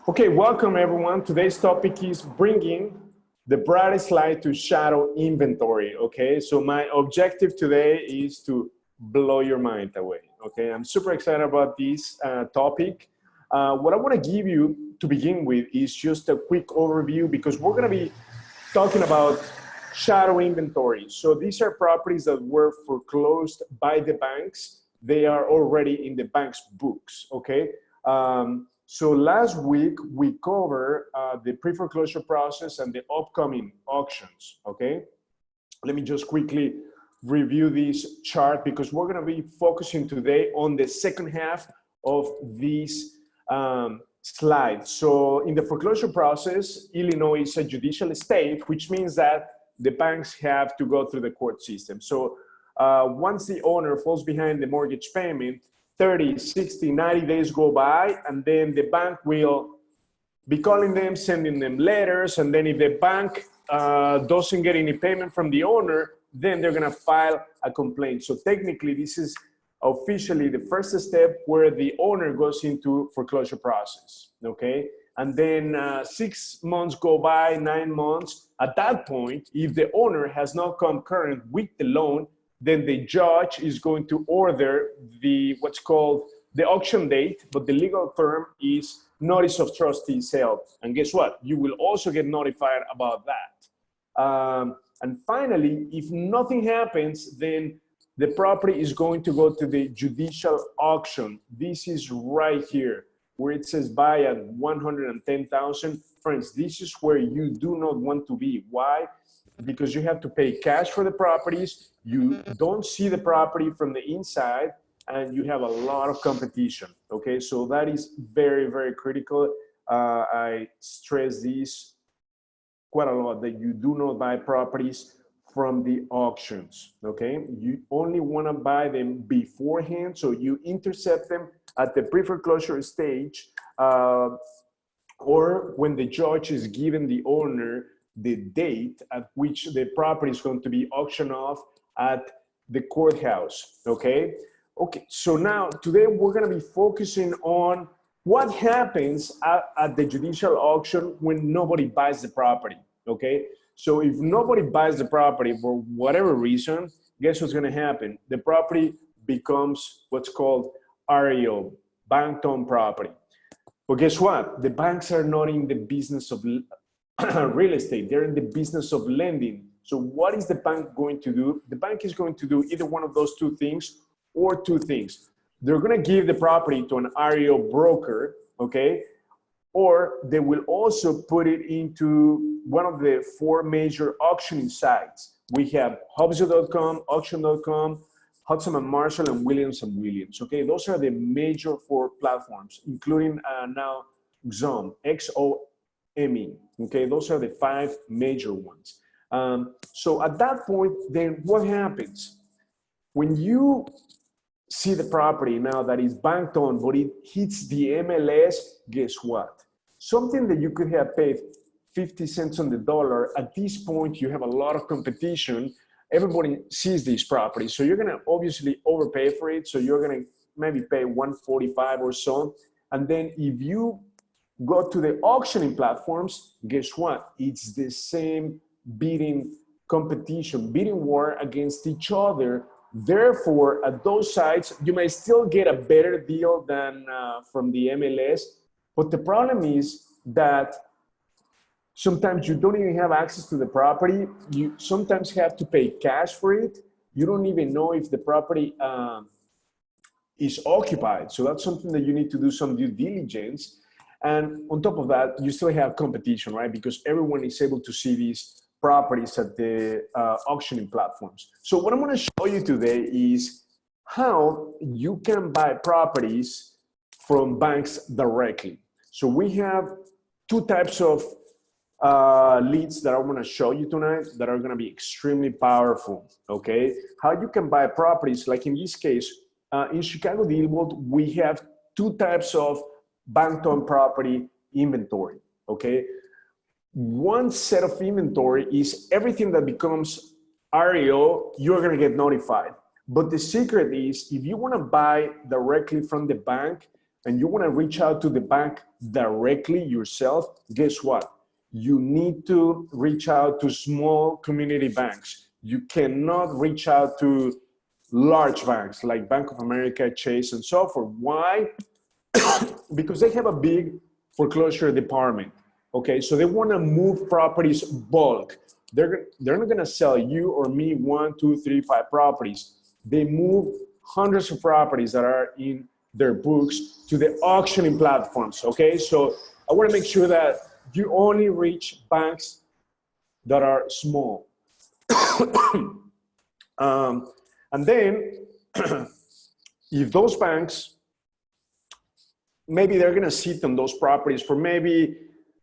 Okay, welcome everyone. Today's topic is bringing the brightest light to shadow inventory. Okay, so my objective today is to blow your mind away. Okay, I'm super excited about this topic. What I want to give you to begin with is just a quick overview because we're going to be talking about shadow inventory. So these are properties that were foreclosed by the banks. They are already in the bank's books. Okay. So last week we covered the pre-foreclosure process and the upcoming auctions, okay? Let me just quickly review this chart because we're gonna be focusing today on the second half of this slide. So in the foreclosure process, Illinois is a judicial state, which means that the banks have to go through the court system. So once the owner falls behind the mortgage payment, 30, 60, 90 days go by, and then the bank will be calling them, sending them letters, and then if the bank doesn't get any payment from the owner, then they're gonna file a complaint. So technically, this is officially the first step where the owner goes into foreclosure process, okay? And then 6 months go by, 9 months. At that point, if the owner has not come current with the loan, then the judge is going to order the what's called the auction date, but the legal term is notice of trustee sale. And guess what? You will also get notified about that. And finally, if nothing happens, then the property is going to go to the judicial auction. This is right here where it says buy at 110,000. Friends, this is where you do not want to be. Why? Because you have to pay cash for the properties, you don't see the property from the inside, and you have a lot of competition, okay? So that is very, very critical. I stress this quite a lot, that you do not buy properties from the auctions, okay? You only wanna buy them beforehand, so you intercept them at the pre-foreclosure stage, or when the judge is giving the owner the date at which the property is going to be auctioned off at the courthouse, okay? Okay, so now today we're gonna be focusing on what happens at the judicial auction when nobody buys the property, okay? So if nobody buys the property for whatever reason, guess what's gonna happen? The property becomes what's called REO, bank-owned property. But guess what? The banks are not in the business of real estate, they're in the business of lending. So what is the bank going to do? The bank is going to do either one of those two things or two things. They're gonna give the property to an REO broker, okay? Or they will also put it into one of the 4 major auctioning sites. We have Hubzo.com, Auction.com, Hudson and Marshall, and Williams & Williams, okay? Those are the major 4 platforms, including now XOME, XOME. Okay, those are the 5 major ones. So at that point, then what happens? When you see the property now that is banked on, but it hits the MLS, guess what? Something that you could have paid 50 cents on the dollar, at this point, you have a lot of competition. Everybody sees these properties. So you're gonna obviously overpay for it. So you're gonna maybe pay 145 or so. And then if you go to the auctioning platforms, guess what? It's the same bidding competition, bidding war against each other. Therefore, at those sites, you may still get a better deal than from the MLS. But the problem is that sometimes you don't even have access to the property. You sometimes have to pay cash for it. You don't even know if the property is occupied. So that's something that you need to do some due diligence. And on top of that, you still have competition, right? Because everyone is able to see these properties at the auctioning platforms. So what I'm gonna show you today is how you can buy properties from banks directly. So we have 2 types of leads that I wanna show you tonight that are gonna be extremely powerful, okay? How you can buy properties, like in this case, in ChicagoDealVault, we have 2 types of bank-owned property inventory, okay? One set of inventory is everything that becomes REO, you're gonna get notified. But the secret is, if you wanna buy directly from the bank, and you want to reach out to the bank directly yourself, guess what? You need to reach out to small community banks. You cannot reach out to large banks like Bank of America, Chase, and so forth. Why? Because they have a big foreclosure department. Okay, so they want to move properties bulk. They're not going to sell you or me 1, 2, 3, 5 properties. They move hundreds of properties that are in their books to the auctioning platforms. Okay, so I want to make sure that you only reach banks that are small. And then if those banks, maybe they're going to sit on those properties for maybe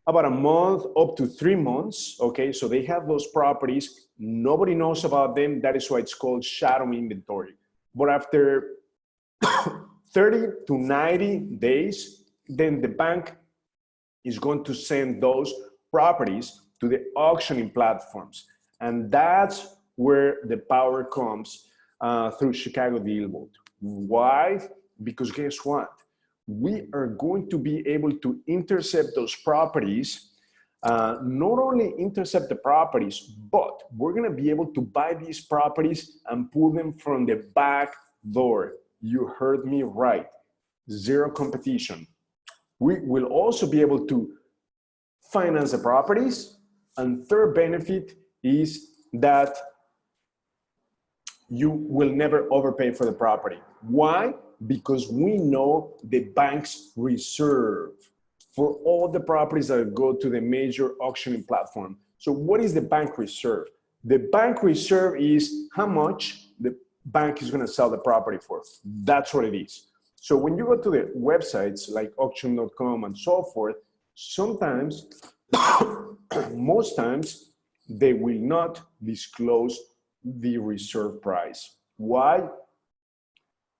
about a month up to 3 months. Okay, so they have those properties, nobody knows about them. That is why it's called shadow inventory. But after 30 to 90 days, then the bank is going to send those properties to the auctioning platforms. And that's where the power comes through ChicagoDealVault. Why? Because guess what? We are going to be able to intercept those properties, not only intercept the properties, but we're going to be able to buy these properties and pull them from the back door. You heard me right. Zero competition. We will also be able to finance the properties. And third benefit is that you will never overpay for the property. Why? Because we know the bank's reserve for all the properties that go to the major auctioning platform. So what is the bank reserve? The bank reserve is how much the bank is going to sell the property for. That's what it is. So when you go to the websites like auction.com and so forth, sometimes, most times, they will not disclose the reserve price. Why?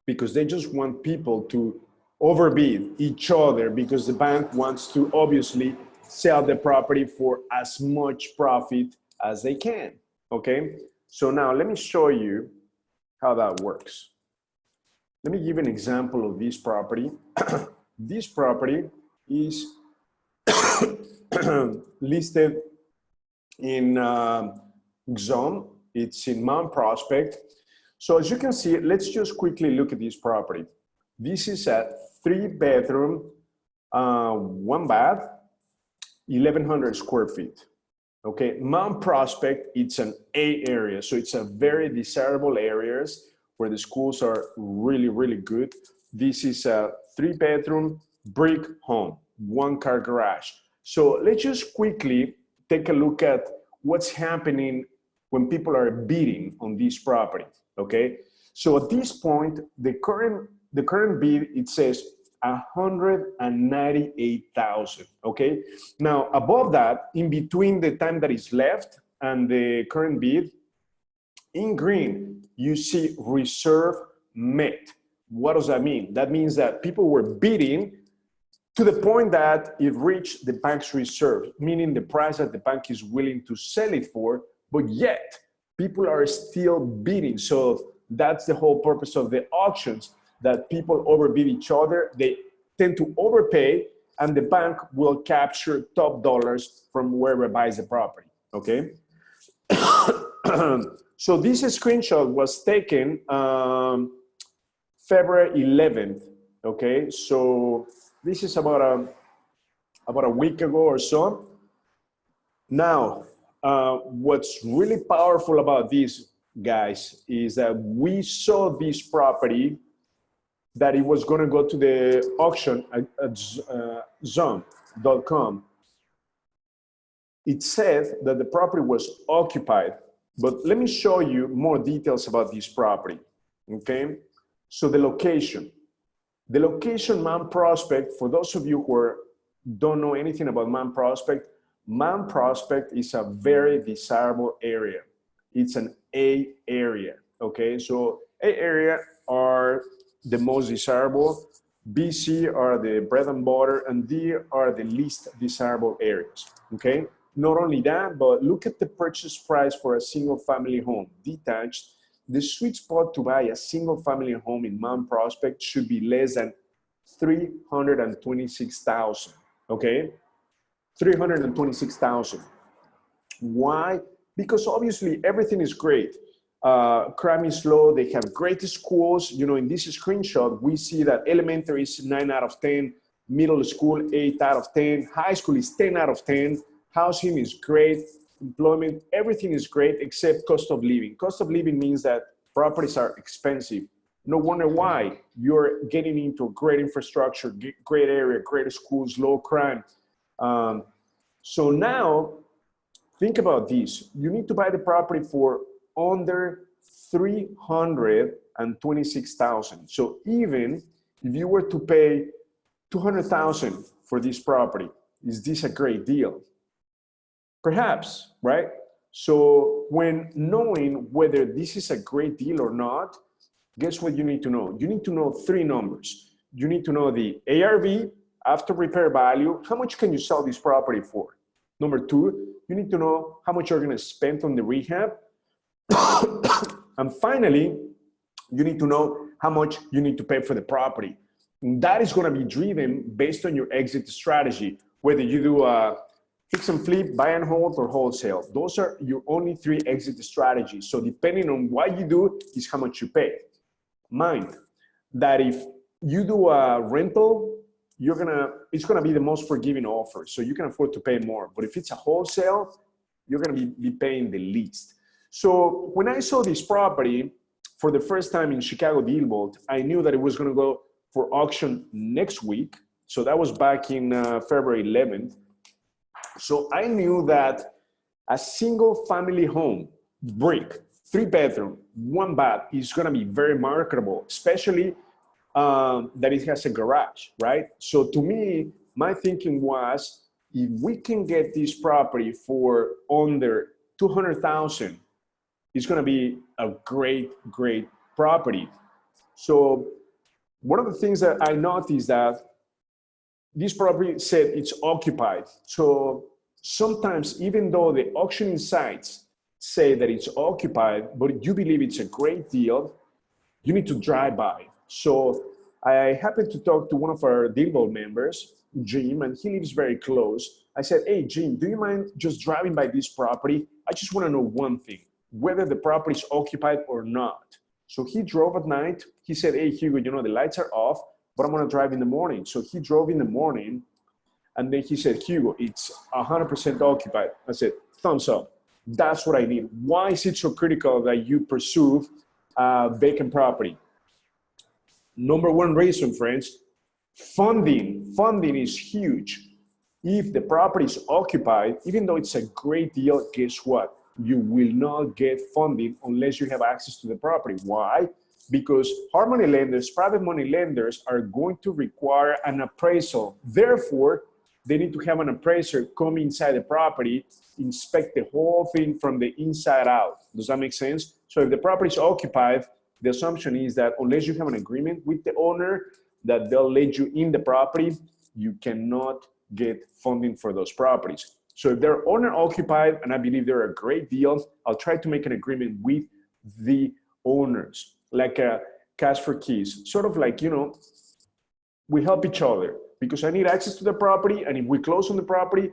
Because they just want people to overbid each other because the bank wants to obviously sell the property for as much profit as they can, okay? So now let me show you how that works. Let me give an example of this property. This property is listed in Zone. It's in Mount Prospect. So as you can see, let's just quickly look at this property. This is a 3-bedroom, 1 bath, 1,100 square feet. Okay, Mount Prospect, it's an A area. So it's a very desirable areas where the schools are really, really good. This is a 3-bedroom brick home, 1-car garage. So let's just quickly take a look at what's happening when people are bidding on this property, okay? So at this point, the current bid, it says 198,000, okay? Now, above that, in between the time that is left and the current bid, in green, you see reserve met. What does that mean? That means that people were bidding to the point that it reached the bank's reserve, meaning the price that the bank is willing to sell it for, but yet people are still bidding. So that's the whole purpose of the auctions, that people overbid each other. They tend to overpay, and the bank will capture top dollars from whoever buys the property, okay? So this screenshot was taken February 11th, okay? So this is about a week ago or so. Now, what's really powerful about this, guys, is that we saw this property that it was going to go to the auction at zone.com. It said that the property was occupied, but let me show you more details about this property, okay? So the location, Mount Prospect, for those of you who don't know anything about Mount Prospect is a very desirable area. It's an A area, okay? So A area are the most desirable, B, C are the bread and butter, and D are the least desirable areas, okay? Not only that, but look at the purchase price for a single family home, detached. The sweet spot to buy a single family home in Mount Prospect should be less than $326,000, okay? $326,000. Why? Because obviously everything is great. Crime is low, they have great schools. You know, in this screenshot, we see that elementary is 9 out of 10, middle school 8 out of 10, high school is 10 out of 10, housing is great, employment, everything is great except cost of living. Cost of living means that properties are expensive. No wonder why. You're getting into a great infrastructure, great area, great schools, low crime. So now, think about this. You need to buy the property for under $326,000. So even if you were to pay $200,000 for this property, is this a great deal? Perhaps, right? So when knowing whether this is a great deal or not, guess what you need to know? You need to know 3 numbers. You need to know the ARV, after repair value, how much can you sell this property for? Number 2, you need to know how much you're gonna spend on the rehab. And finally, you need to know how much you need to pay for the property. And that is gonna be driven based on your exit strategy, whether you do a fix and flip, buy and hold, or wholesale. Those are your only 3 exit strategies. So depending on what you do is how much you pay. Mind that if you do a rental, it's gonna be the most forgiving offer, so you can afford to pay more. But if it's a wholesale, you're gonna be paying the least. So when I saw this property for the first time in ChicagoDealVault, I knew that it was gonna go for auction next week. So that was back in February 11th. So I knew that a single family home, brick, 3-bedroom, 1 bath is gonna be very marketable, especially that it has a garage, right? So to me, my thinking was, if we can get this property for under $200,000, it's gonna be a great, great property. So one of the things that I noticed that this property said it's occupied. So sometimes, even though the auctioning sites say that it's occupied, but you believe it's a great deal, you need to drive by. So I happened to talk to one of our DealVault members, Jim, and he lives very close. I said, hey, Jim, do you mind just driving by this property? I just want to know one thing, whether the property is occupied or not. So he drove at night. He said, hey, Hugo, you know, the lights are off, but I'm going to drive in the morning. So he drove in the morning, and then he said, Hugo, it's 100% occupied. I said, thumbs up. That's what I need. Why is it so critical that you pursue vacant property? Number 1 reason, friends, funding. Funding is huge. If the property is occupied, even though it's a great deal, guess what? You will not get funding unless you have access to the property. Why? Because hard money lenders, private money lenders are going to require an appraisal. Therefore, they need to have an appraiser come inside the property, inspect the whole thing from the inside out. Does that make sense? So if the property is occupied, the assumption is that unless you have an agreement with the owner that they'll let you in the property, you cannot get funding for those properties. So if they're owner occupied, and I believe they're a great deal, I'll try to make an agreement with the owners, like a cash for keys, sort of like, you know, we help each other because I need access to the property, and if we close on the property,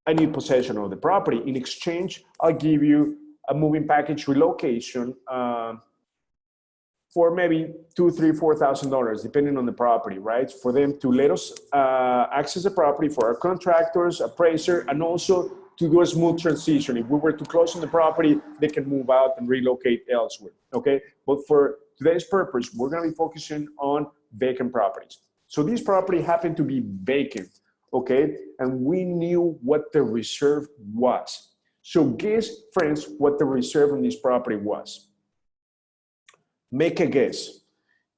I need possession of the property. In exchange, I'll give you a moving package relocation for maybe $2,000, $3,000, $4,000, depending on the property, right? For them to let us access the property, for our contractors, appraiser, and also to do a smooth transition. If we were to close on the property, they can move out and relocate elsewhere, okay? But for today's purpose, we're gonna be focusing on vacant properties. So this property happened to be vacant, okay? And we knew what the reserve was. So guess, friends, what the reserve on this property was. Make a guess.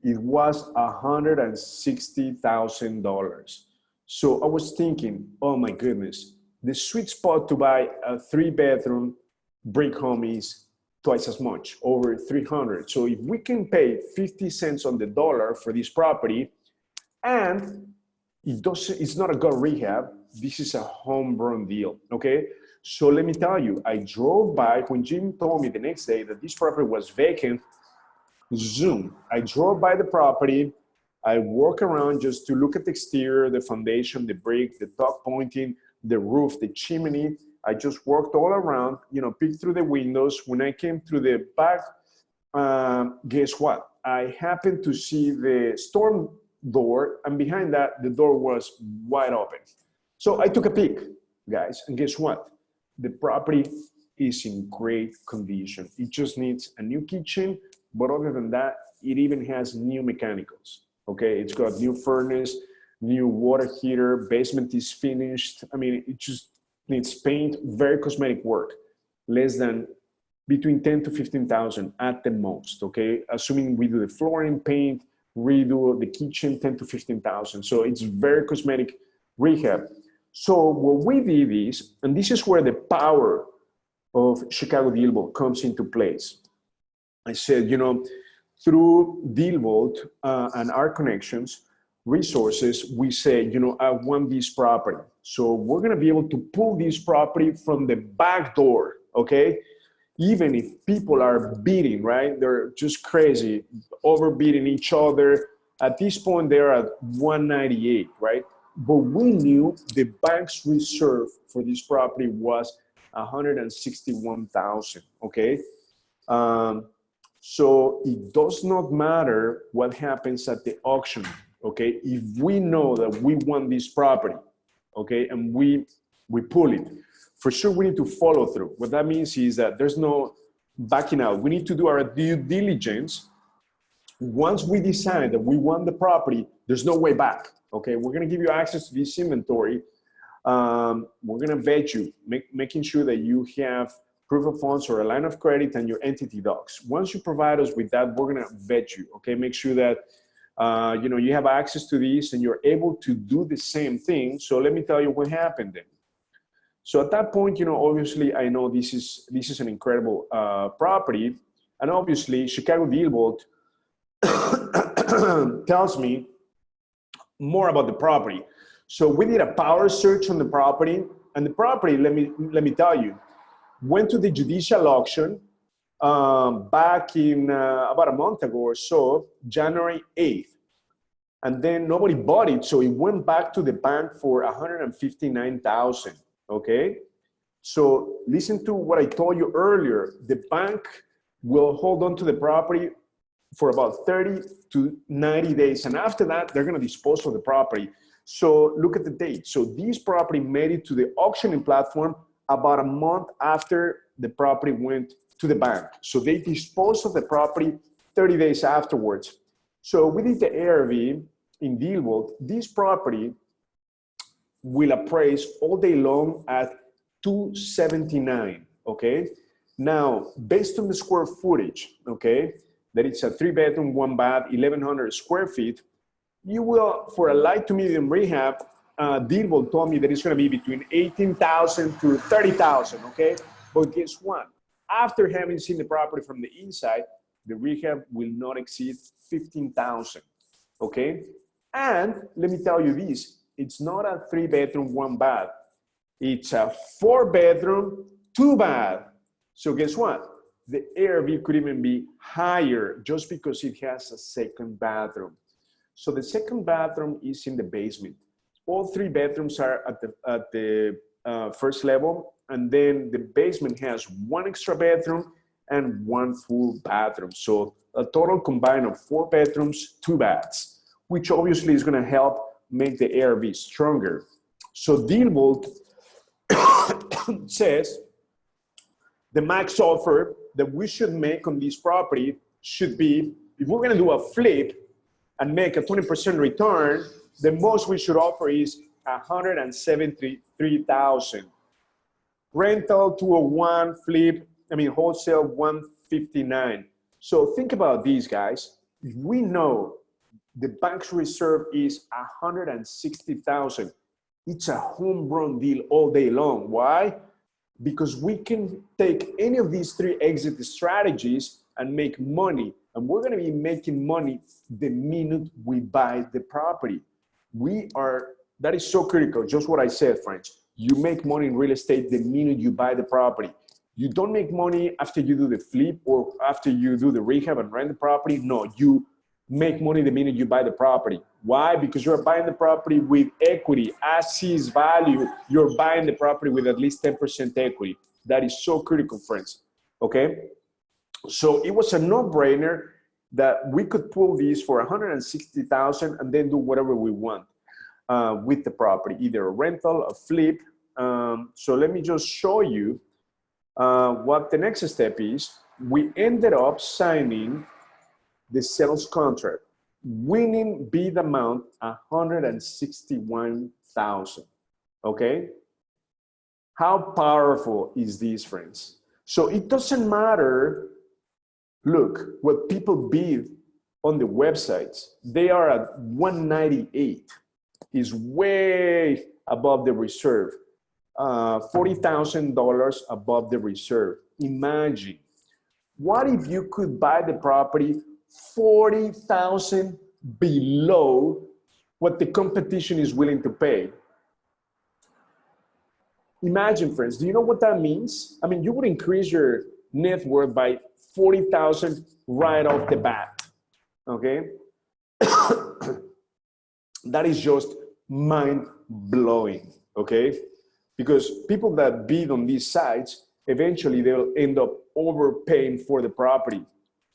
It was $160,000. So I was thinking, oh my goodness, the sweet spot to buy a 3-bedroom brick home is twice as much, over 300. So if we can pay 50 cents on the dollar for this property, and it's not a gut rehab, this is a home run deal, okay? So let me tell you, I drove by, when Jim told me the next day that this property was vacant, Zoom, I drove by the property, I walk around just to look at the exterior, the foundation, the brick, the top pointing, the roof, the chimney. I just walked all around, peeked through the windows. When I came through the back, guess what? I happened to see the storm door, and behind that, the door was wide open. So I took a peek, guys, and guess what? The property is in great condition. It just needs a new kitchen, but other than that, it even has new mechanicals, okay? It's got new furnace, new water heater, basement is finished. I mean, it just needs paint, very cosmetic work, less than between 10 to 15,000 at the most, okay? Assuming we do the flooring, paint, redo the kitchen, 10 to 15,000. So it's very cosmetic rehab. So what we did is, and this is where the power of ChicagoDealVault comes into place. I said, through DealVault and our connections, resources, we say, I want this property. So we're gonna be able to pull this property from the back door, okay? Even if people are bidding, right? They're just crazy, overbidding each other. At this point, they're at 198, right? But we knew the bank's reserve for this property was 161,000, okay? So it does not matter what happens at the auction, okay? If we know that we want this property, okay, and we pull it, for sure we need to follow through. What that means is that there's no backing out. We need to do our due diligence. Once we decide that we want the property, there's no way back, okay? We're gonna give you access to this inventory. We're gonna vet you, making sure that you have proof of funds or a line of credit and your entity docs. Once you provide us with that, we're gonna vet you, okay? Make sure that you have access to these and you're able to do the same thing. So let me tell you what happened then. So at that point, obviously I know this is an incredible property, and obviously ChicagoDealVault tells me more about the property. So we did a power search on the property, and the property, let me tell you, went to the judicial auction back in about a month ago or so, January 8th. And then nobody bought it, so it went back to the bank for 159,000, okay? So listen to what I told you earlier. The bank will hold on to the property for about 30 to 90 days. And after that, they're gonna dispose of the property. So look at the date. So this property made it to the auctioning platform about a month after the property went to the bank. So they disposed of the property 30 days afterwards. So we did the ARV in DealVault. This property will appraise all day long at 279, okay? Now, based on the square footage, okay, that it's a 3-bedroom, 1-bath, 1,100 square feet, you will, for a light to medium rehab, DealVault told me that it's gonna be between 18,000 to 30,000, okay? But guess what? After having seen the property from the inside, the rehab will not exceed 15,000, okay? And let me tell you this, it's not a 3-bedroom, 1-bath. It's a 4-bedroom, 2-bath. So guess what? The ARV could even be higher just because it has a second bathroom. So the second bathroom is in the basement. All 3 bedrooms are at the first level, and then the basement has 1 extra bedroom and 1 full bathroom. So a total combined of 4 bedrooms, 2 baths, which obviously is gonna help make the ARV stronger. So DealVault says the max offer that we should make on this property should be, if we're gonna do a flip and make a 20% return, the most we should offer is 173,000. Rental 201, flip, wholesale 159. So think about these, guys. If we know the bank's reserve is 160,000, it's a home run deal all day long. Why? Because we can take any of these 3 exit strategies and make money. And we're gonna be making money the minute we buy the property. That is so critical, just what I said, friends. You make money in real estate the minute you buy the property. You don't make money after you do the flip or after you do the rehab and rent the property. No, you make money the minute you buy the property. Why? Because you're buying the property with equity, as is value. You're buying the property with at least 10% equity. That is so critical, friends, okay? So it was a no-brainer that we could pull these for $160,000 and then do whatever we want with the property, either a rental, a flip. So let me just show you what the next step is. We ended up signing the sales contract, winning bid amount $161,000. Okay? How powerful is this, friends? So it doesn't matter, look, what people bid on the websites. They are at 198, is way above the reserve. $40,000 above the reserve. Imagine, what if you could buy the property $40,000 below what the competition is willing to pay? Imagine, friends, do you know what that means? I mean, you would increase your net worth by $40,000 right off the bat, okay? That is just mind-blowing, okay? Because people that bid on these sites, eventually they'll end up overpaying for the property.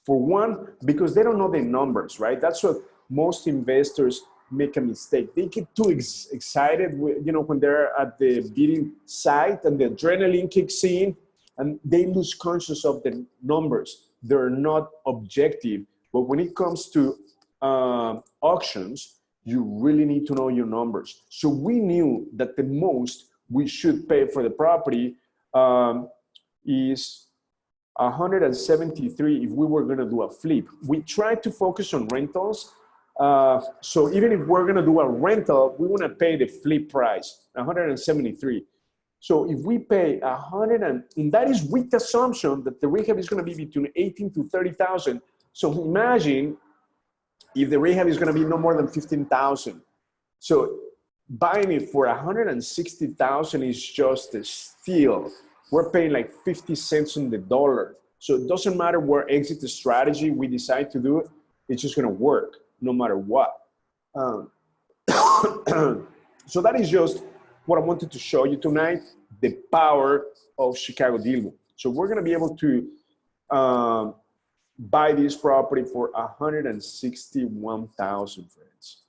For one, because they don't know the numbers, right? That's what most investors make a mistake. They get too excited, you know, when they're at the bidding site and the adrenaline kicks in and they lose conscious of the numbers. They're not objective. But when it comes to auctions, you really need to know your numbers. So we knew that the most we should pay for the property is $173 if we were going to do a flip. We tried to focus on rentals. So even if we're going to do a rental, we want to pay the flip price, $173. So if we pay and that is with the assumption that the rehab is going to be between $18,000 to $30,000. So imagine if the rehab is going to be no more than $15,000. So buying it for $160,000 is just a steal. We're paying like 50 cents on the dollar. So it doesn't matter what exit strategy we decide to do, it's just gonna work no matter what. So that is just what I wanted to show you tonight, the power of ChicagoDealVault. So we're gonna be able to buy this property for $161,000, friends.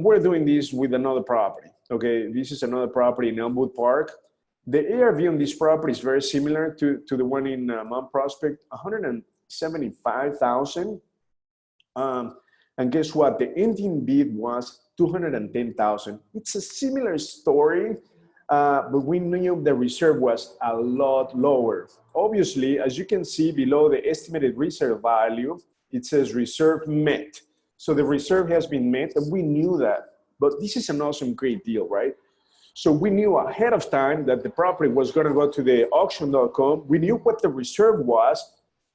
We're doing this with another property, okay? This is another property in Elmwood Park. The ARV on this property is very similar to the one in Mount Prospect, $175,000. And guess what? The ending bid was $210,000. It's a similar story, but we knew the reserve was a lot lower. Obviously, as you can see below the estimated resale value, it says reserve met. So the reserve has been met, and we knew that. But this is an awesome, great deal, right? So we knew ahead of time that the property was going to go to the auction.com. We knew what the reserve was.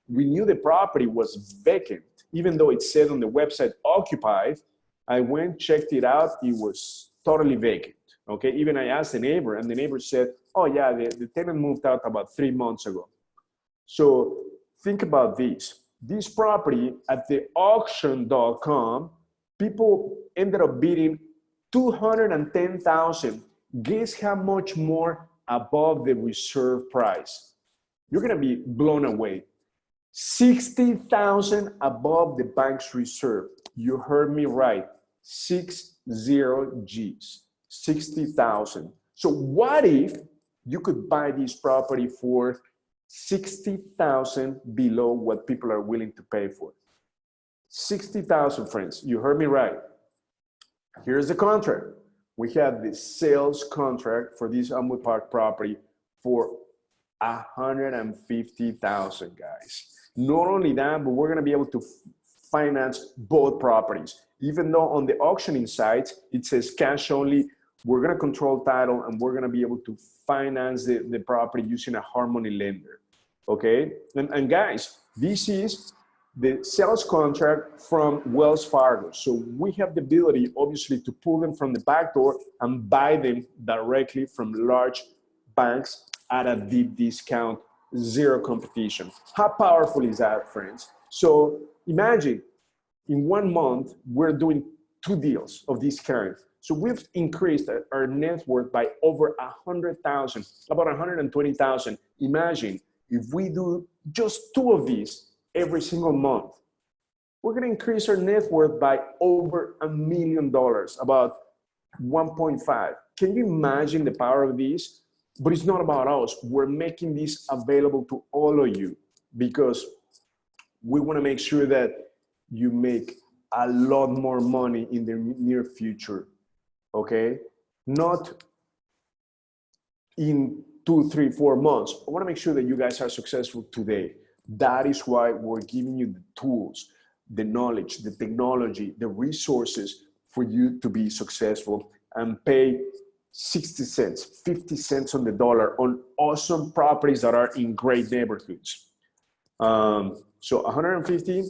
We knew the property was vacant, even though it said on the website occupied. I went, checked it out. It was totally vacant. Okay. Even I asked the neighbor, and the neighbor said, oh yeah, the tenant moved out about 3 months ago. So think about this. This property at the auction.com, people ended up bidding $210,000. Guess how much more above the reserve price? You're going to be blown away. $60,000 above the bank's reserve. You heard me right. 60 G's. 60,000. So what if you could buy this property for $60,000 below what people are willing to pay for? 60,000, friends. You heard me right. Here's the contract. We have the sales contract for this Elmwood Park property for $150,000, guys. Not only that, but we're going to be able to finance both properties. Even though on the auctioning sites, it says cash only, we're going to control title, and we're going to be able to finance the property using a Harmony lender. Okay? And guys, this is the sales contract from Wells Fargo. So we have the ability, obviously, to pull them from the back door and buy them directly from large banks at a deep discount, zero competition. How powerful is that, friends? So imagine in 1 month, we're doing 2 deals of this kind. So we've increased our net worth by over 100,000, about 120,000. Imagine if we do just 2 of these every single month, we're going to increase our net worth by over $1 million, about 1.5. Can you imagine the power of this? But it's not about us. We're making this available to all of you because we want to make sure that you make a lot more money in the near future, okay? Not in 2, 3, 4 months. I want to make sure that you guys are successful today. That is why we're giving you the tools, the knowledge, the technology, the resources for you to be successful and pay 60 cents, 50 cents on the dollar on awesome properties that are in great neighborhoods. So 150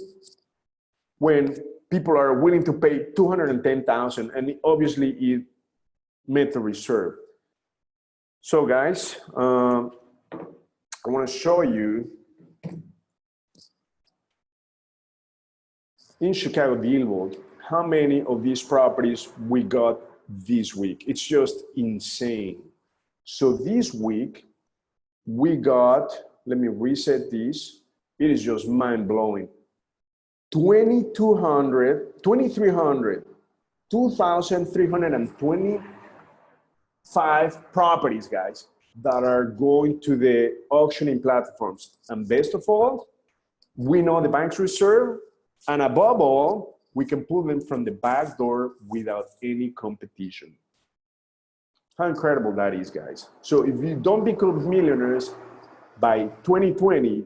when people are willing to pay 210,000, and obviously it meant the reserve. So guys, I want to show you in ChicagoDealVault how many of these properties we got this week. It's just insane. So this week we got, let me reset this. It is just mind-blowing. 2,325 properties, guys, that are going to the auctioning platforms. And best of all, we know the bank's reserve, and above all, we can pull them from the back door without any competition. How incredible that is, guys. So if you don't become millionaires by 2020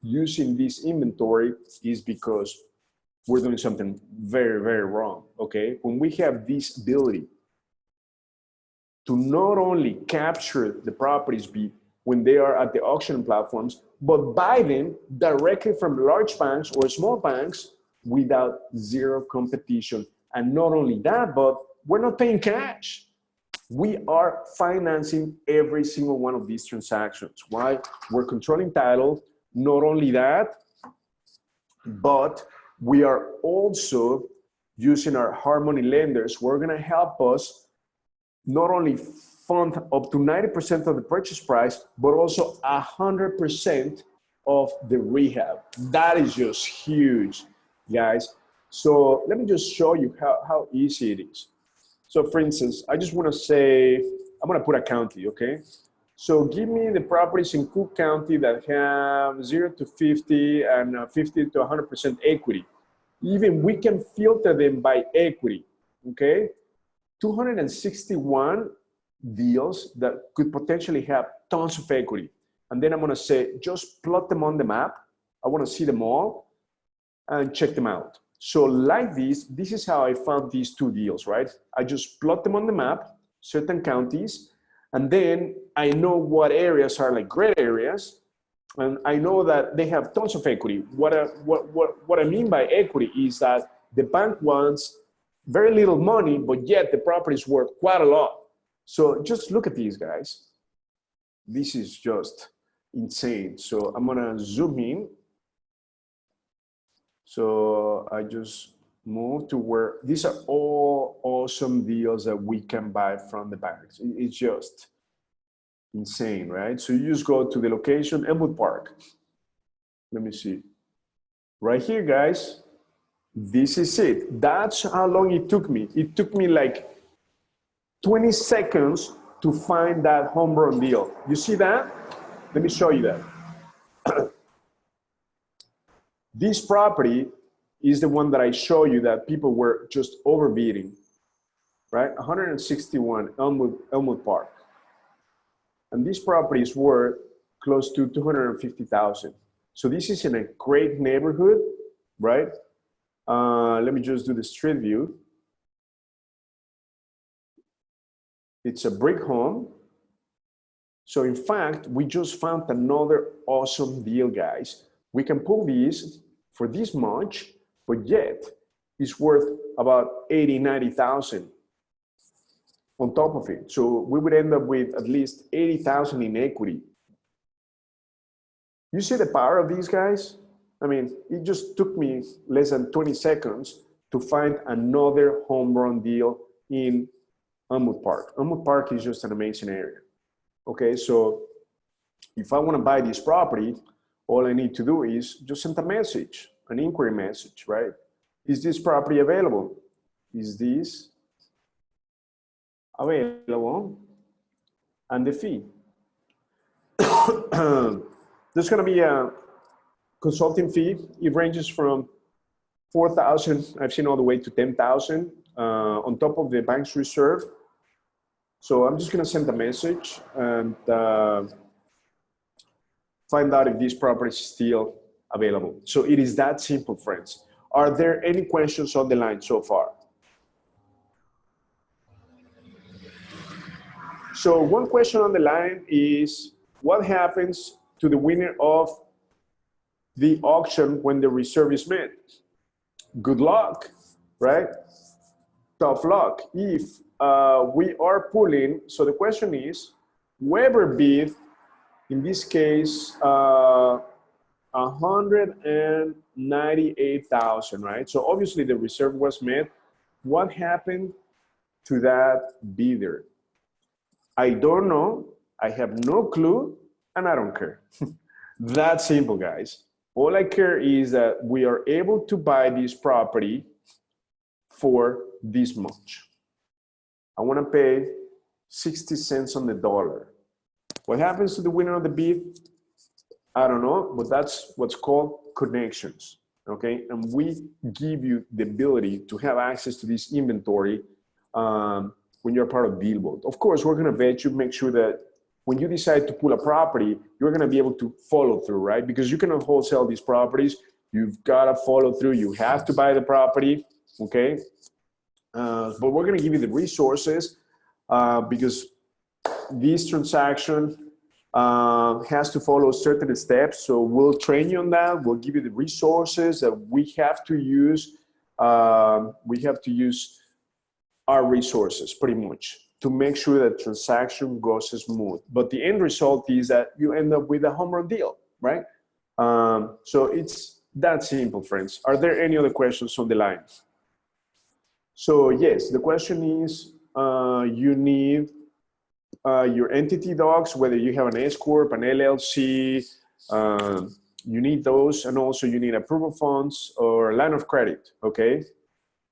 using this inventory, is because we're doing something very, very wrong, okay? When we have this ability to not only capture the properties when they are at the auction platforms, but buy them directly from large banks or small banks without zero competition. And not only that, but we're not paying cash. We are financing every single one of these transactions. Why? We're controlling title. Not only that, but we are also using our hard money lenders who are going to help us not only fund up to 90% of the purchase price, but also 100% of the rehab. That is just huge, guys. So let me just show you how easy it is. So for instance, I just want to say, I'm going to put a county, okay? So give me the properties in Cook County that have 0 to 50 and 50 to 100% equity. Even we can filter them by equity, okay? 261 deals that could potentially have tons of equity. And then I'm going to say, just plot them on the map. I want to see them all and check them out. So like this is how I found these 2 deals, right? I just plot them on the map, certain counties, and then I know what areas are like great areas, and I know that they have tons of equity. What I mean by equity is that the bank wants very little money, but yet the property is worth quite a lot. So just look at these, guys. This is just insane. So I'm gonna zoom in. So I just move to where these are all awesome deals that we can buy from the banks. It's just insane, right? So you just go to the location, Elmwood Park. Let me see. Right here, guys, this is it. That's how long it took me. It took me like 20 seconds to find that home run deal. You see that? Let me show you that. This property is the one that I show you that people were just overbidding, right? 161 Elmwood Park. And this property is worth close to 250,000. So this is in a great neighborhood, right? Let me just do the street view. It's a brick home. So in fact, we just found another awesome deal, guys. We can pull these for this much, but yet it's worth about 80, 90,000 on top of it. So we would end up with at least 80,000 in equity. You see the power of these guys? I mean, it just took me less than 20 seconds to find another home run deal in Elmwood Park. Elmwood Park is just an amazing area. Okay, so if I want to buy this property, all I need to do is just send a message, an inquiry message, right? Is this property available? Is this available? And the fee. There's going to be a consulting fee. It ranges from 4,000, I've seen all the way to 10,000 on top of the bank's reserve. So I'm just going to send a message and find out if this property is still available. So it is that simple, friends. Are there any questions on the line so far? So one question on the line is, what happens to the winner of the auction when the reserve is met? Good luck, right? Tough luck. If we are pulling, so the question is, whoever bid, in this case, 198,000, right? So obviously the reserve was met. What happened to that bidder? I don't know, I have no clue, and I don't care. That's simple, guys. All I care is that we are able to buy this property for this much. I want to pay 60 cents on the dollar. What happens to the winner of the bid? I don't know, but that's what's called connections, okay? And we give you the ability to have access to this inventory when you're part of DealVault. Of course, we're going to vet you, make sure that when you decide to pull a property, you're going to be able to follow through, right? Because you cannot wholesale these properties. You've got to follow through. You have to buy the property, okay? But we're going to give you the resources because this transaction has to follow certain steps. So we'll train you on that. We'll give you the resources that we have to use. We have to use our resources pretty much to make sure that transaction goes smooth. But the end result is that you end up with a home run deal, right? So it's that simple, friends. Are there any other questions on the line? So yes, the question is, you need your entity docs, whether you have an S Corp, an LLC, you need those, and also you need approval funds or a line of credit, okay?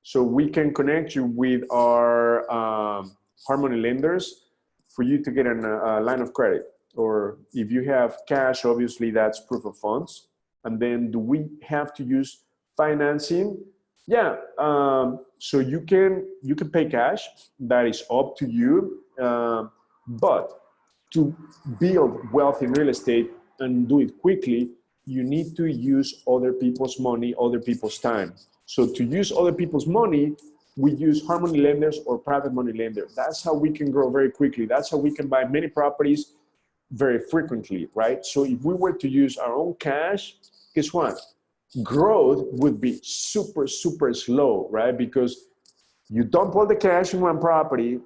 So we can connect you with our Harmony lenders for you to get a line of credit. Or if you have cash, obviously that's proof of funds. And then do we have to use financing? Yeah, so you can pay cash, that is up to you. But to build wealth in real estate and do it quickly, you need to use other people's money, other people's time. So to use other people's money, we use Harmony lenders or private money lenders. That's how we can grow very quickly. That's how we can buy many properties very frequently, right? So if we were to use our own cash, guess what? Growth would be super, super slow, right? Because you dump all the cash in one property,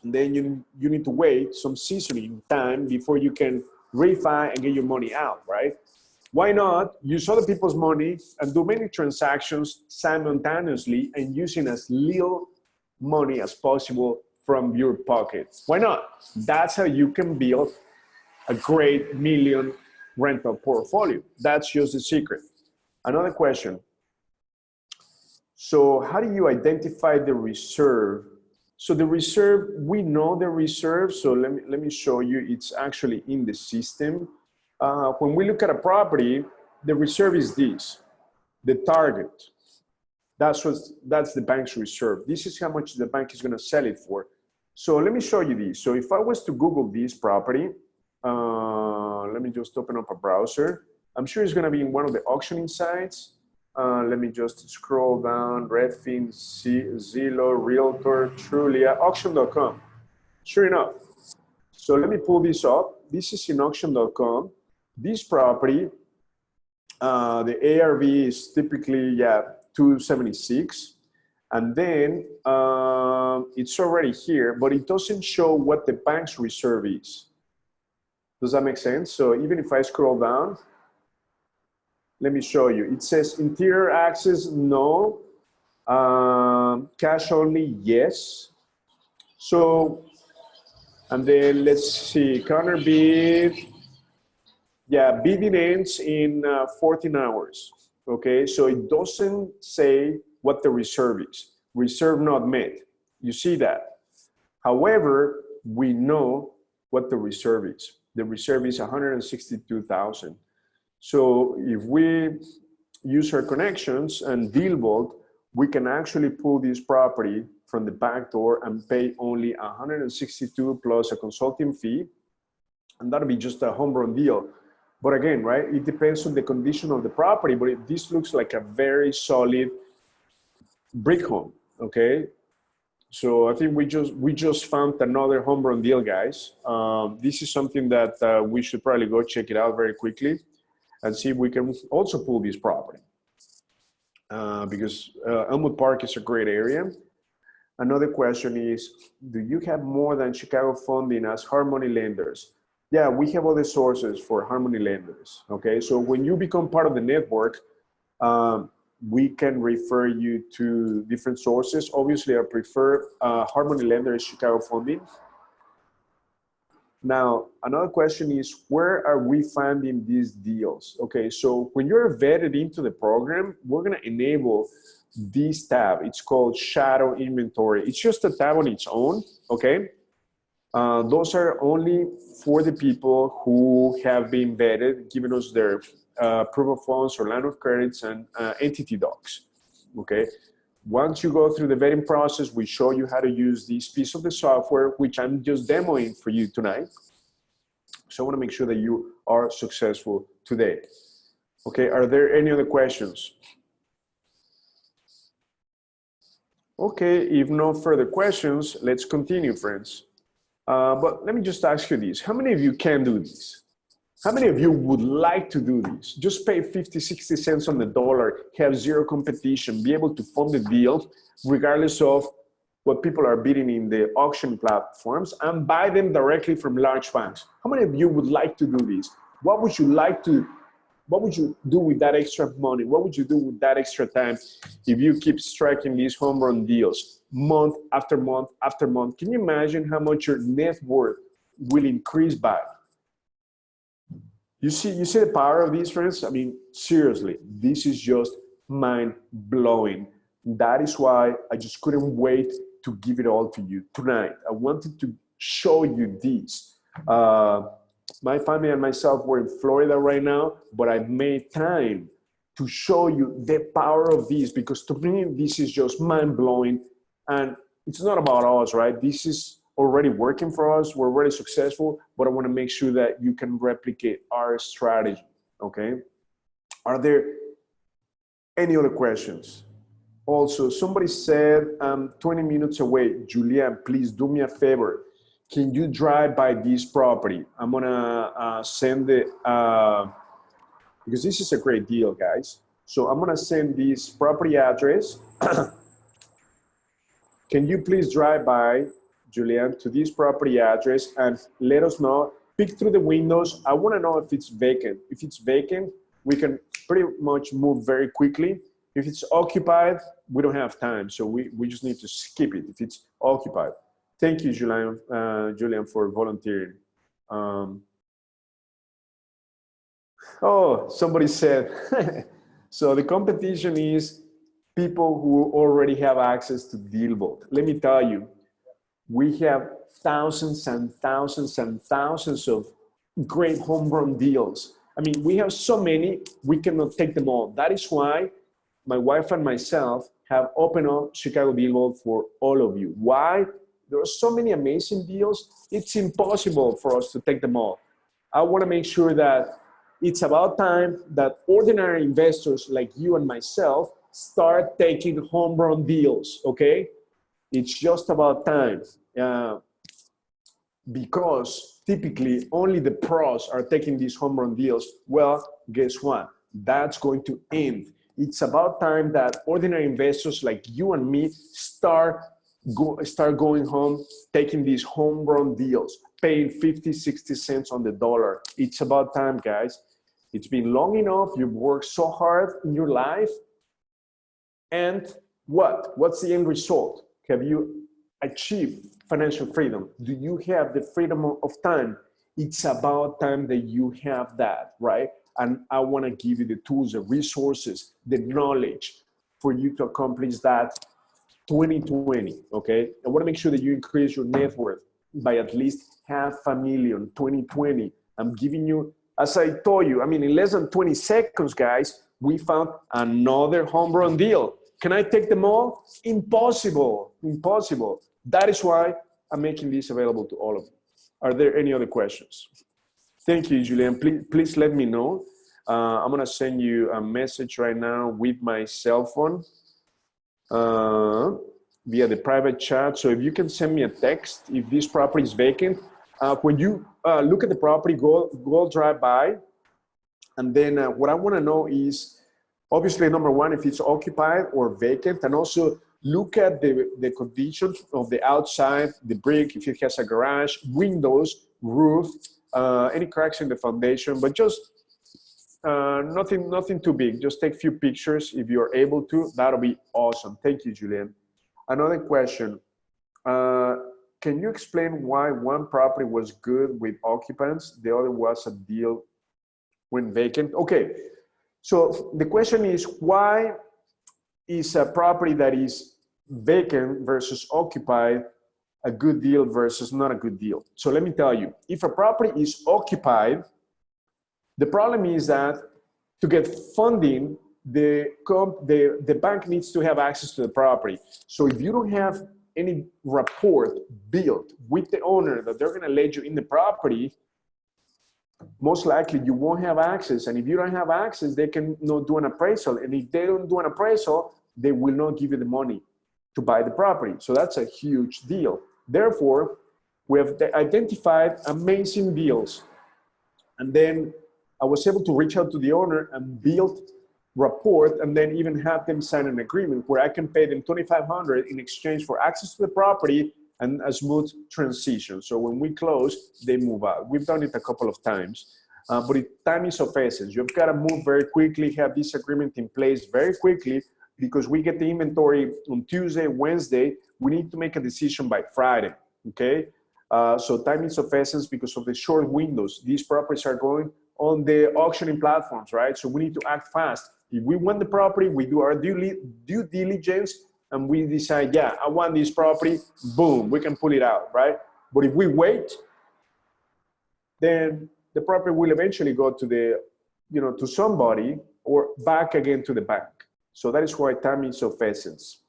and then you need to wait some seasoning time before you can refi and get your money out, right? Why not use other people's money and do many transactions simultaneously and using as little money as possible from your pocket? Why not? That's how you can build a great million rental portfolio. That's just the secret. Another question. So how do you identify the reserve? So the reserve, we know the reserve. So let me show you. It's actually in the system. When we look at a property, the reserve is this, the target. That's the bank's reserve. This is how much the bank is going to sell it for. So let me show you this. So if I was to Google this property, let me just open up a browser. I'm sure it's going to be in one of the auctioning sites. Let me just scroll down, Redfin, Zillow, Realtor, Trulia, auction.com. Sure enough. So let me pull this up. This is in auction.com. This property, the ARV is typically, 276. And then it's already here, but it doesn't show what the bank's reserve is. Does that make sense? So even if I scroll down, let me show you. It says interior access, no. Cash only, yes. So, and then let's see, counter bid. Yeah, bidding ends in 14 hours. Okay, so it doesn't say what the reserve is. Reserve not met. You see that. However, we know what the reserve is. The reserve is 162,000. So if we use our connections and DealVault, we can actually pull this property from the back door and pay only 162 plus a consulting fee, and that'll be just a home run deal. But again, right, it depends on the condition of the property, but this looks like a very solid brick home, okay? So I think we just found another home run deal, guys. This is something that we should probably go check it out very quickly and see if we can also pull this property. Because Elmwood Park is a great area. Another question is, do you have more than Chicago funding as hard money lenders? Yeah, we have other sources for hard money lenders, okay? So when you become part of the network, we can refer you to different sources. Obviously, I prefer hard money lender is Chicago funding. Now, another question is, where are we finding these deals? Okay, so when you're vetted into the program, we're gonna enable this tab. It's called Shadow Inventory. It's just a tab on its own, okay? Those are only for the people who have been vetted, giving us their proof of funds or line of credits and entity docs, okay? Once you go through the vetting process, we show you how to use this piece of the software, which I'm just demoing for you tonight. So I want to make sure that you are successful today. Okay, are there any other questions? Okay, if no further questions, let's continue, friends. But let me just ask you this. How many of you can do this? How many of you would like to do this? Just pay 50, 60 cents on the dollar, have zero competition, be able to fund the deal regardless of what people are bidding in the auction platforms, and buy them directly from large banks. How many of you would like to do this? What would you like to, what would you do with that extra money? What would you do with that extra time if you keep striking these home run deals month after month after month? Can you imagine how much your net worth will increase by? You see the power of these, friends? I mean, seriously, this is just mind-blowing. That is why I just couldn't wait to give it all to you tonight. I wanted to show you this. My family and myself were in Florida right now, but I made time to show you the power of this, because to me, this is just mind-blowing. And it's not about us, right? This is already working for us. We're already successful, but I want to make sure that you can replicate our strategy, okay? Are there any other questions? Also, somebody said, I'm 20 minutes away. Julian, please do me a favor. Can you drive by this property? I'm gonna send it, because this is a great deal, guys. So I'm gonna send this property address. Can you please drive by, Julian, to this property address and let us know, peek through the windows. I wanna know if it's vacant. If it's vacant, we can pretty much move very quickly. If it's occupied, we don't have time. So we just need to skip it if it's occupied. Thank you, Julian, Julian, for volunteering. Oh, somebody said, so the competition is people who already have access to DealVault. Let me tell you, we have thousands and thousands and thousands of great home run deals. I mean, we have so many, we cannot take them all. That is why my wife and myself have opened up ChicagoDealVault for all of you. Why? There are so many amazing deals, it's impossible for us to take them all. I want to make sure that it's about time that ordinary investors like you and myself start taking home run deals, okay? It's just about time. Because typically only the pros are taking these home run deals. Well, guess what? That's going to end. It's about time that ordinary investors like you and me start going home, taking these home run deals, paying 50, 60 cents on the dollar. It's about time, guys. It's been long enough. You've worked so hard in your life. And what? What's the end result? Have you achieved financial freedom? Do you have the freedom of time? It's about time that you have that, right? And I want to give you the tools, the resources, the knowledge for you to accomplish that 2020, okay? I want to make sure that you increase your net worth by at least $500,000 2020. I'm giving you, as I told you, I mean, in less than 20 seconds, guys, we found another home run deal. Can I take them all? Impossible, impossible. That is why I'm making this available to all of you. Are there any other questions? Thank you, Julian. Please let me know. I'm gonna send you a message right now with my cell phone via the private chat. So if you can send me a text, if this property is vacant, when you look at the property, go drive by. And then what I wanna know is, obviously, number one, if it's occupied or vacant, and also look at the conditions of the outside, the brick, if it has a garage, windows, roof, any cracks in the foundation, but just nothing too big. Just take a few pictures if you're able to. That'll be awesome. Thank you, Julian. Another question. Can you explain why one property was good with occupants, the other was a deal when vacant? Okay. So the question is, why is a property that is vacant versus occupied a good deal versus not a good deal? So let me tell you, if a property is occupied, the problem is that to get funding, the bank needs to have access to the property. So if you don't have any rapport built with the owner that they're gonna let you in the property, most likely you won't have access. And if you don't have access, they can not do an appraisal. And if they don't do an appraisal, they will not give you the money to buy the property. So that's a huge deal. Therefore, we have identified amazing deals. And then I was able to reach out to the owner and build rapport, and then even have them sign an agreement where I can pay them $2,500 in exchange for access to the property and a smooth transition. So when we close, they move out. We've done it a couple of times, but time is of essence. You've got to move very quickly, have this agreement in place very quickly, because we get the inventory on Tuesday, Wednesday. We need to make a decision by Friday, okay? So time is of essence because of the short windows. These properties are going on the auctioning platforms, right? So we need to act fast. If we want the property, we do our due diligence, and we decide, yeah, I want this property, boom, we can pull it out, right? But if we wait, then the property will eventually go to the, to somebody or back again to the bank. So that is why time is of essence.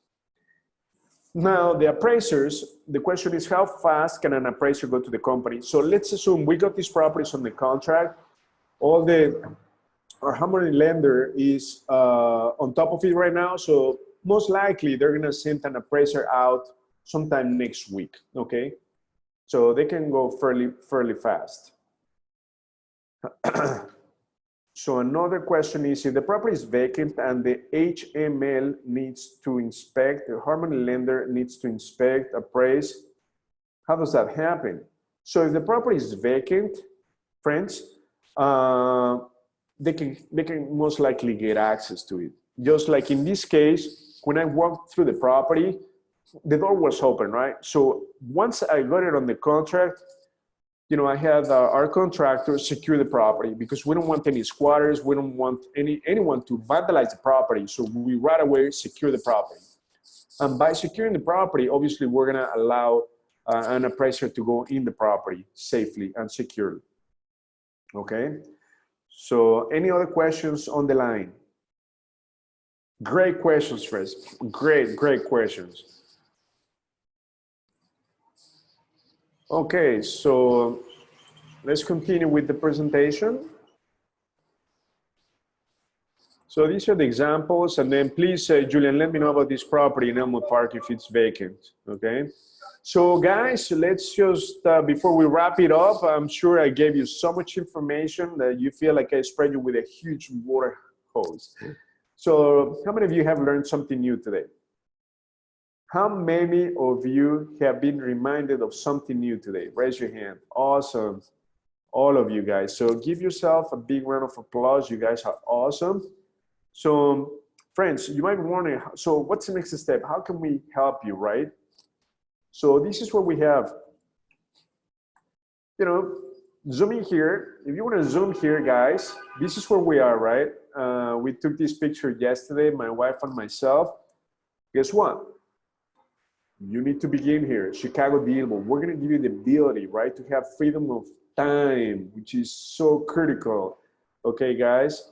Now, the appraisers, the question is, how fast can an appraiser go to the company? So let's assume we got these properties on the contract. Our harmony lender is on top of it right now. So most likely they're gonna send an appraiser out sometime next week, okay? So they can go fairly fast. So another question is, if the property is vacant and the HML needs to inspect, the harmony lender needs to inspect, appraise, how does that happen? So if the property is vacant, friends, they can most likely get access to it. Just like in this case, when I walked through the property, the door was open, right? So once I got it on the contract, I had our contractor secure the property, because we don't want any squatters. We don't want anyone to vandalize the property. So we right away secure the property. And by securing the property, obviously we're gonna allow an appraiser to go in the property safely and securely. Okay? So any other questions on the line? Great questions, friends. Great questions. Okay, so let's continue with the presentation. So these are the examples, and then please, Julian, let me know about this property in Elmwood Park if it's vacant, okay? So guys, let's just, before we wrap it up, I'm sure I gave you so much information that you feel like I spread you with a huge water hose. So how many of you have learned something new today? How many of you have been reminded of something new today? Raise your hand. Awesome. all of you guys. So give yourself a big round of applause. You guys are awesome. So friends, you might wonder, so what's the next step? How can we help you, right? So this is what we have. You know, zooming here. If you want to zoom here, guys, this is where we are, right? We took this picture yesterday, my wife and myself. Guess what? You need to begin here. ChicagoDealVault. We're going to give you the ability, right, to have freedom of time, which is so critical. Okay, guys?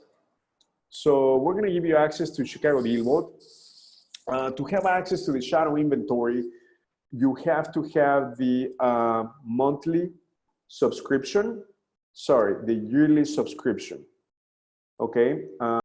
So we're going to give you access to ChicagoDealVault. To have access to the shadow inventory, you have to have the monthly subscription. Sorry, the yearly subscription. Okay?